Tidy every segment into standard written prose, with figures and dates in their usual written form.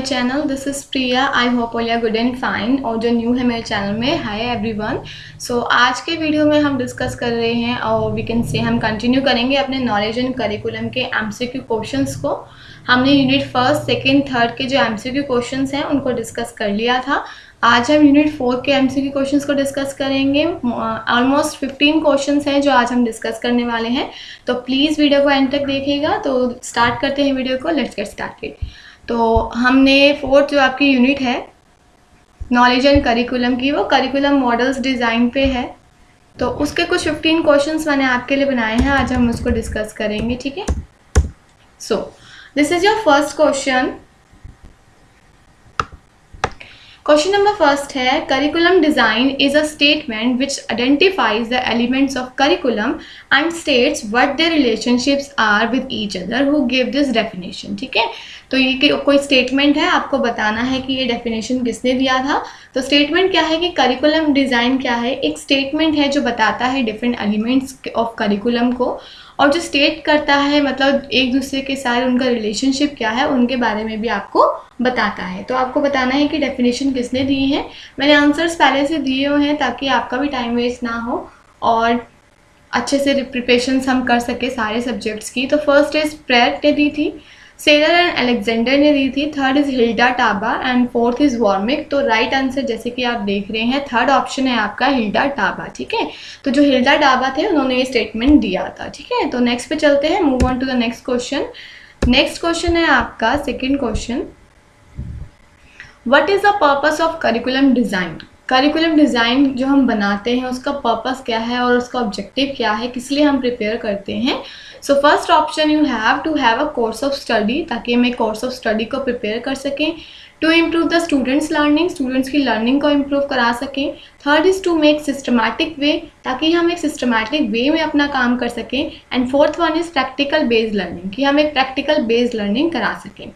Channel this is Priya. I hope all are good and fine. और जो new है मेरे चैनल में, हाय एवरीवन। सो आज के वीडियो में हम डिस्कस कर रहे हैं और वी कैन से हम कंटिन्यू करेंगे अपने नॉलेज एंड करिकुलम के एमसीक्यू क्वेश्चंस को। हमने यूनिट फर्स्ट, सेकेंड, थर्ड के जो एमसीक्यू क्वेश्चंस हैं उनको डिस्कस कर लिया था। आज हम यूनिट 4 के एमसीक्यू क्वेश्चंस को डिस्कस करेंगे। ऑलमोस्ट 15 क्वेश्चंस हैं जो आज हम डिस्कस करने वाले हैं, तो प्लीज़ वीडियो को एंड तक देखिएगा। तो स्टार्ट करते हैं वीडियो को, लेट्स गेट स्टार्टेड। तो हमने फोर्थ जो आपकी यूनिट है नॉलेज एंड करिकुलम की, वो करिकुलम मॉडल्स डिज़ाइन पे है। तो उसके कुछ 15 क्वेश्चंस मैंने आपके लिए बनाए हैं, आज हम उसको डिस्कस करेंगे, ठीक है। So this is your first question. Question number first है, curriculum design is a statement which identifies the elements of curriculum and states what their relationships are with each other who give this definition. ठीक है, तो ये कोई statement है, आपको बताना है कि ये डेफिनेशन किसने दिया था। तो स्टेटमेंट क्या है कि करिकुलम डिज़ाइन क्या है, एक स्टेटमेंट है जो बताता है डिफरेंट एलिमेंट्स ऑफ करिकुलम को, और जो स्टेट करता है मतलब एक दूसरे के साथ उनका रिलेशनशिप क्या है, उनके बारे में भी आपको बताता है। तो आपको बताना है कि डेफिनेशन किसने दी है। मैंने आंसर्स पहले से दिए हुए हैं ताकि आपका भी टाइम वेस्ट ना हो और अच्छे से प्रिपरेशंस हम कर सके सारे सब्जेक्ट्स की। तो फर्स्ट इज प्रेट ने दी थी, सेलर एंड अलेक्जेंडर ने दी थी, third is Hilda Taba and fourth is Warmick. तो राइट आंसर जैसे कि आप देख रहे हैं थर्ड ऑप्शन है आपका हिल्डा टाबा। ठीक है, तो जो हिल्डा टाबा थे उन्होंने ये स्टेटमेंट दिया था। ठीक है, तो नेक्स्ट पे चलते हैं, move on to the next question. Next question है आपका second question, what is the purpose of curriculum design. Curriculum design जो हम बनाते हैं उसका पर्पस क्या है और उसका ऑब्जेक्टिव क्या है, किस लिए हम प्रिपेयर करते हैं। So first option you have to have a course of study, ताकि हम एक कोर्स ऑफ स्टडी को प्रिपेयर कर सकें। To improve the students learning, students की लर्निंग को इम्प्रूव करा सकें। Third is to make systematic way, ताकि हम एक सिस्टमैटिक वे में अपना काम कर सकें। And fourth one is practical based learning, कि हम एक प्रैक्टिकल बेस्ड लर्निंग करा सकें।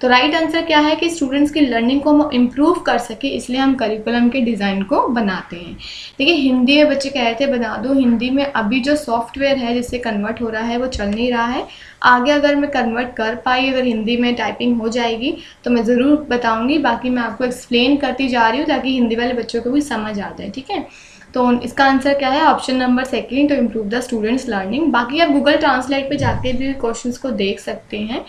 तो राइट आंसर क्या है कि स्टूडेंट्स की लर्निंग को हम इम्प्रूव कर सके, इसलिए हम करिकुलम के डिज़ाइन को बनाते हैं। देखिए हिंदी में बच्चे कह रहे थे बना दो, हिंदी में अभी जो सॉफ्टवेयर है जिससे कन्वर्ट हो रहा है वो चल नहीं रहा है। आगे अगर मैं कन्वर्ट कर पाई, अगर हिंदी में टाइपिंग हो जाएगी तो मैं ज़रूर बताऊँगी। बाकी मैं आपको एक्सप्लेन करती जा रही हूँ ताकि हिंदी वाले बच्चों को भी समझ आ जाए। ठीक है, तो इसका आंसर क्या है, option number second, to improve the students learning. बाकी आप गूगल ट्रांसलेट पे जाके भी क्वेश्चंस को देख सकते हैं।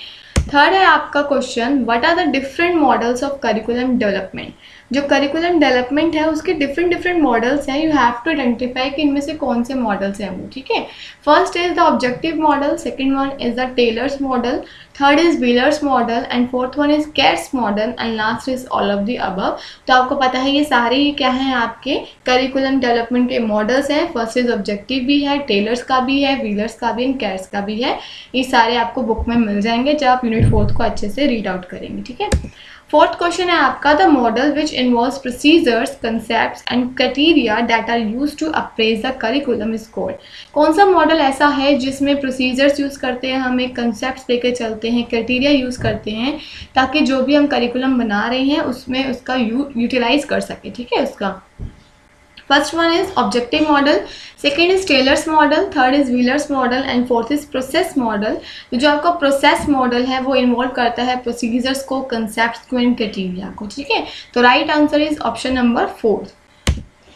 थर्ड है आपका question, what are the different models of curriculum development. जो करिकुलम डेवलपमेंट है उसके डिफरेंट मॉडल्स हैं, यू हैव टू आइडेंटिफाई कि इनमें से कौन से मॉडल्स हैं वो। ठीक है, first is the objective model, second one is the Tyler's model, third is Wheeler's model and fourth one is Kate's model and last is all of the above. तो आपको पता है ये सारे क्या हैं आपके करिकुलम डेवलपमेंट के मॉडल्स हैं। फर्स्ट इज ऑब्जेक्टिव भी है, टेलर्स का भी है, व्हीलर्स का भी एंड केट्स का भी है। ये सारे आपको बुक में मिल जाएंगे जब आप यूनिट 4 को अच्छे से रीड आउट करेंगे। ठीक है, फोर्थ क्वेश्चन है आपका, the model which involves procedures, concepts and criteria that are used to appraise the curriculum is called. कौन सा मॉडल ऐसा है जिसमें प्रोसीजर्स यूज़ करते हैं, हम एक कंसेप्ट लेके चलते हैं, क्राइटेरिया यूज़ करते हैं ताकि जो भी हम करिकुलम बना रहे हैं उसमें उसका यूटिलाइज कर सके। ठीक है, उसका first one is objective model, second is Tyler's model, third is Wheeler's model and fourth is process model. जो आपका प्रोसेस मॉडल है वो इन्वॉल्व करता है प्रोसीजर्स को, कंसेप्ट्स को एंड क्राइटेरिया को। ठीक है, तो right answer is option number 4।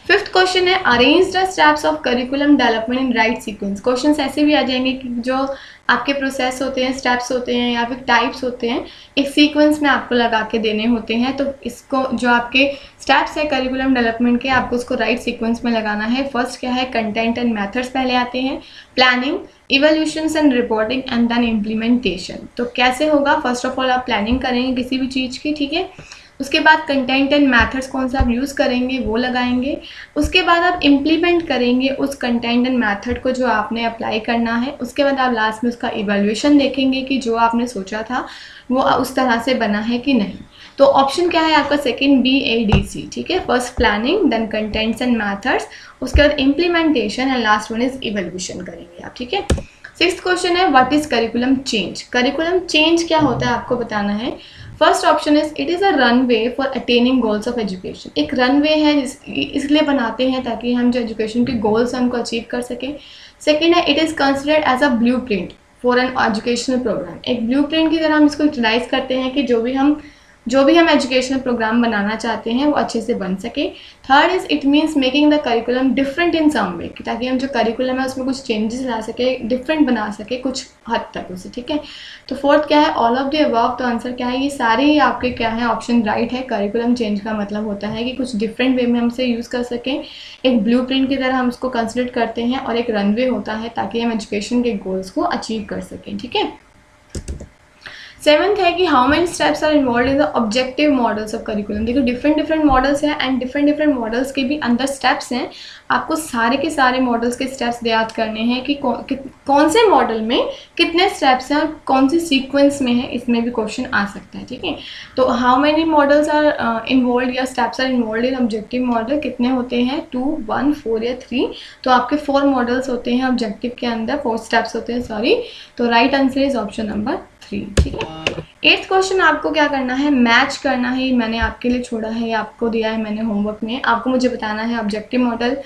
Fifth question है, arrange the steps of curriculum development in right sequence. Questions ऐसे भी आ जाएंगे कि जो आपके प्रोसेस होते हैं, स्टेप्स होते हैं या फिर टाइप्स होते हैं, एक सीक्वेंस में आपको लगा के देने होते हैं। तो इसको जो आपके स्टेप्स है करिकुलम डेवलपमेंट के, आपको उसको राइट सीक्वेंस में लगाना है। फर्स्ट क्या है, कंटेंट एंड मेथड्स पहले आते हैं, planning, evolutions and reporting and then implementation. तो कैसे होगा, फर्स्ट ऑफ ऑल आप प्लानिंग करेंगे किसी भी चीज़ की। ठीक है, उसके बाद कंटेंट एंड मेथड्स कौन सा आप यूज़ करेंगे वो लगाएंगे। उसके बाद आप इम्प्लीमेंट करेंगे उस कंटेंट एंड मेथड को जो आपने अप्लाई करना है। उसके बाद आप लास्ट में उसका इवैल्यूएशन देखेंगे कि जो आपने सोचा था वो उस तरह से बना है कि नहीं। तो ऑप्शन क्या है आपका सेकंड, BADC। ठीक है, first planning, then contents and methods, उसके बाद implementation and last one is evaluation करेंगे आप। ठीक है, सिक्स्थ क्वेश्चन है, what is curriculum change. Curriculum change क्या होता है आपको बताना है। First option is it is a runway for attaining goals of education. एक रनवे है इसलिए बनाते हैं ताकि हम जो एजुकेशन के गोल्स हैं उनको अचीव कर सकें। सेकेंड है, it is considered as a blueprint for an educational program. एक ब्लूप्रिंट की तरह हम इसको यूटिलाइज करते हैं कि जो भी हम जो भी हम एजुकेशनल प्रोग्राम बनाना चाहते हैं वो अच्छे से बन सके। Third is it means making the curriculum different in some way, ताकि हम जो करिकुलम है उसमें कुछ चेंजेस ला सके, डिफरेंट बना सके कुछ हद तक उसे, ठीक है। तो फोर्थ क्या है, ऑल ऑफ द अबव। तो आंसर क्या है, ये सारे ही आपके क्या है, ऑप्शन राइट है। करिकुलम चेंज का मतलब होता है कि कुछ डिफरेंट वे में हम इसे यूज़ कर सकें, एक ब्लूप्रिंट की तरह हम उसको कंसिडर करते हैं, और एक रनवे होता है ताकि हम एजुकेशन के गोल्स को अचीव कर सकें, ठीक है। सेवंथ है कि how many steps are involve in the objective models of curriculum. देखो डिफरेंट मॉडल्स हैं एंड डिफरेंट मॉडल्स के भी अंदर स्टेप्स हैं। आपको सारे के सारे मॉडल्स के स्टेप्स याद करने हैं कि कौन से मॉडल में कितने स्टेप्स हैं और कौन सी सीक्वेंस में है, इसमें भी क्वेश्चन आ सकता है, ठीक है। तो how many models are involve या steps are involve in objective model, कितने होते हैं, 2, 1, 4 या 3। तो आपके 4 मॉडल्स होते हैं ऑब्जेक्टिव के अंदर, 4 स्टेप्स होते हैं, सॉरी। तो right answer is option number 3, ठीक है। 8th क्वेश्चन आपको क्या करना है, मैच करना है। मैंने आपके लिए छोड़ा है, ये आपको दिया है मैंने होमवर्क में। आपको मुझे बताना है objective model,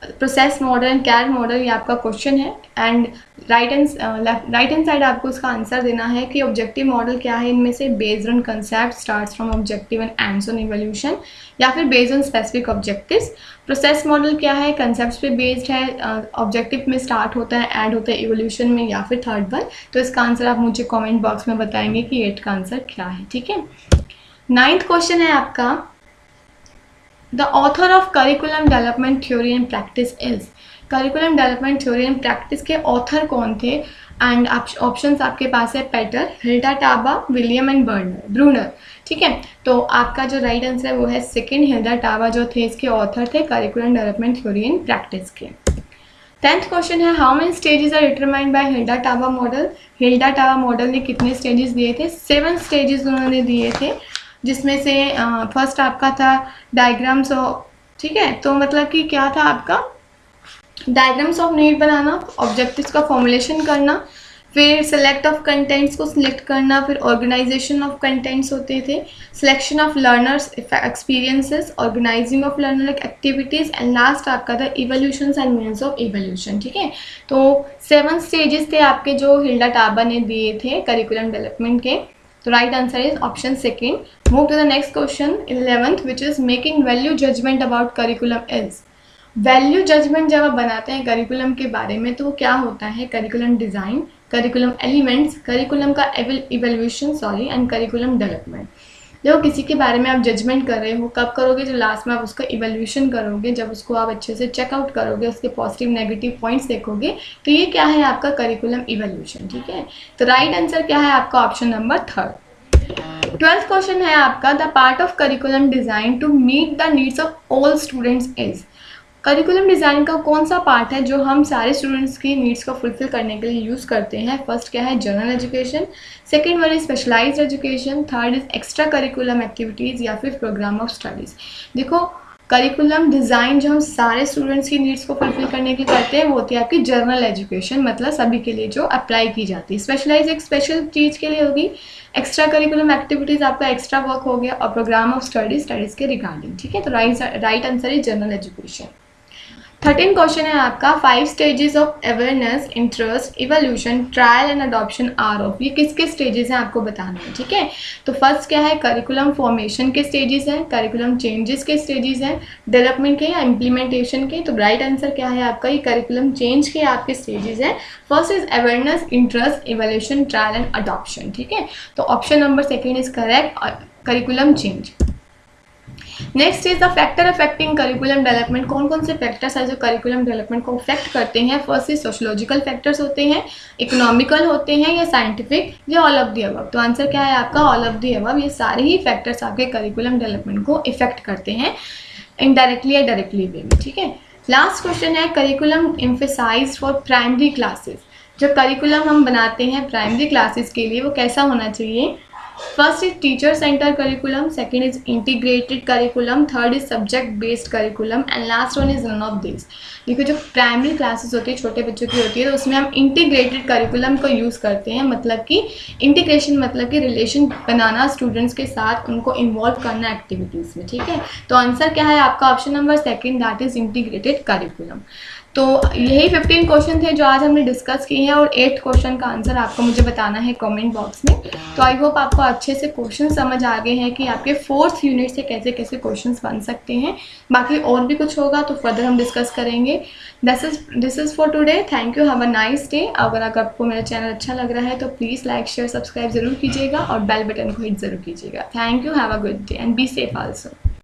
process model and CAD model, ये आपका क्वेश्चन है। एंड राइट हैंड साइड आपको उसका आंसर देना है कि ऑब्जेक्टिव मॉडल क्या है इनमें से, based on concept, starts from objective and ends on evolution, या फिर based on specific objectives. Process model क्या है, कंसेप्ट्स पे बेस्ड है, ऑब्जेक्टिव में स्टार्ट होता है, एंड होता है इवोल्यूशन में, या फिर थर्ड वन। तो इसका आंसर आप मुझे कमेंट बॉक्स में बताएंगे कि 8 का आंसर क्या है, ठीक है। 9th क्वेश्चन है आपका, the author of curriculum development theory and practice is. Curriculum development theory and practice के ऑथर कौन थे, एंड ऑप्शंस आपके पास है Peter, Hilda Taba, William and Bruner, ठीक है। तो आपका जो राइट आंसर है वो है सेकंड, हिल्डा टाबा जो थे इसके ऑथर थे curriculum development theory and practice के। 10th क्वेश्चन है, how many stages are determined by Hilda Taba model. Hilda Taba model ने कितने स्टेजेस दिए थे, 7 स्टेजेस उन्होंने दिए थे, जिसमें से फर्स्ट आपका था डायग्राम्स ऑफ, ठीक है। तो मतलब कि क्या था आपका, डायग्राम्स ऑफ नीड बनाना, ऑब्जेक्टिव्स का फॉर्मुलेशन करना, फिर सेलेक्ट ऑफ कंटेंट्स को सिलेक्ट करना, फिर ऑर्गेनाइजेशन ऑफ कंटेंट्स होते थे, selection of learners experiences, organising of learner activities, and last आपका था evolution and means of evolution, ठीक है। तो 7 स्टेजेस थे आपके जो हिल्डा टाबा ने दिए थे करिकुलम डेवलपमेंट के। तो right answer is option second. Move to the next question 11th, which is making value judgement about curriculum is. Value judgement जब आप बनाते हैं करिकुलम के बारे में तो वो क्या होता है, curriculum design, curriculum elements, curriculum का इवैल्यूएशन एंड करिकुलम डेवलपमेंट। जब किसी के बारे में आप जजमेंट कर रहे हो, कब करोगे, जब लास्ट में आप उसका इवैल्यूएशन करोगे, जब उसको आप अच्छे से चेकआउट करोगे, उसके पॉजिटिव नेगेटिव पॉइंट्स देखोगे, तो ये क्या है आपका करिकुलम इवैल्यूएशन, ठीक है। तो राइट आंसर क्या है आपका option number 3rd। 12th question है आपका, the part of curriculum design to meet the needs of all students is. Curriculum design का कौन सा पार्ट है जो हम सारे स्टूडेंट्स की नीड्स को फुलफिल करने के लिए यूज़ करते हैं। फर्स्ट क्या है, general education, second one is specialised education, third is extra curriculum activities, या फिर प्रोग्राम ऑफ स्टडीज़। देखो करिकुलम डिज़ाइन जो हम सारे स्टूडेंट्स की नीड्स को फुलफिल करने के लिए करते हैं वो होती है आपकी जनरल एजुकेशन, मतलब सभी के लिए जो अप्लाई की जाती है। स्पेशलाइज एक स्पेशल चीज़ के लिए होगी, एक्स्ट्रा करिकुलम एक्टिविटीज़ आपका एक्स्ट्रा वर्क हो गया, और प्रोग्राम ऑफ स्टडीज़ के रिगार्डिंग, ठीक है। तो right answer is general education. 13 question है आपका, 5 stages of awareness, interest, evolution, trial and adoption are of. ये किसके स्टेजेस हैं आपको बताना है, ठीक है। तो फर्स्ट क्या है, करिकुलम फॉर्मेशन के स्टेजेस हैं, करिकुलम चेंजेस के स्टेजेस हैं, डेवलपमेंट के या इम्प्लीमेंटेशन के। तो राइट आंसर क्या है आपका, ये करिकुलम चेंज के आपके स्टेजेस हैं। First is awareness, interest, evolution, trial and adoption, ठीक है। तो option number second is correct, curriculum change. Next is the factor affecting curriculum development. कौन कौन से फैक्टर्स हैं जो करिकुलम डेवलपमेंट को अफेक्ट करते हैं। फर्स्ट इज सोशोलॉजिकल फैक्टर्स होते हैं, इकोनॉमिकल होते हैं, या साइंटिफिक, या ऑल ऑफ द अबव। तो आंसर क्या है आपका, ऑल ऑफ द अबव। ये सारे ही फैक्टर्स आपके करिकुलम डेवलपमेंट को इफेक्ट करते हैं इनडायरेक्टली या डायरेक्टली वे में, ठीक है। लास्ट क्वेश्चन है, curriculum emphasised for primary classes. जो करिकुलम हम बनाते हैं प्राइमरी क्लासेस के लिए वो कैसा होना चाहिए। First is teacher center curriculum, second is integrated curriculum, third is subject based curriculum, and last one is none of this. देखो जो प्राइमरी क्लासेस होती है छोटे बच्चों की होती है तो उसमें हम इंटीग्रेटेड करिकुलम को यूज़ करते हैं, मतलब कि इंटीग्रेशन मतलब कि रिलेशन बनाना स्टूडेंट्स के साथ, उनको इन्वॉल्व करना एक्टिविटीज़ में, ठीक है। तो आंसर क्या है आपका option number second, that is integrated curriculum. तो यही 15 क्वेश्चन थे जो आज हमने डिस्कस किए हैं और 8 क्वेश्चन का आंसर आपको मुझे बताना है कमेंट बॉक्स में। तो आई होप आपको अच्छे से क्वेश्चन समझ आ गए हैं कि आपके 4th यूनिट से कैसे कैसे क्वेश्चंस बन सकते हैं। बाकी और भी कुछ होगा तो फर्दर हम डिस्कस करेंगे। This is for today. Thank you, have a nice day. अगर आपको मेरा चैनल अच्छा लग रहा है तो प्लीज़ लाइक शेयर सब्सक्राइब ज़रूर कीजिएगा और बेल बटन को हिट ज़रूर कीजिएगा। Thank you, have a good day and be safe also.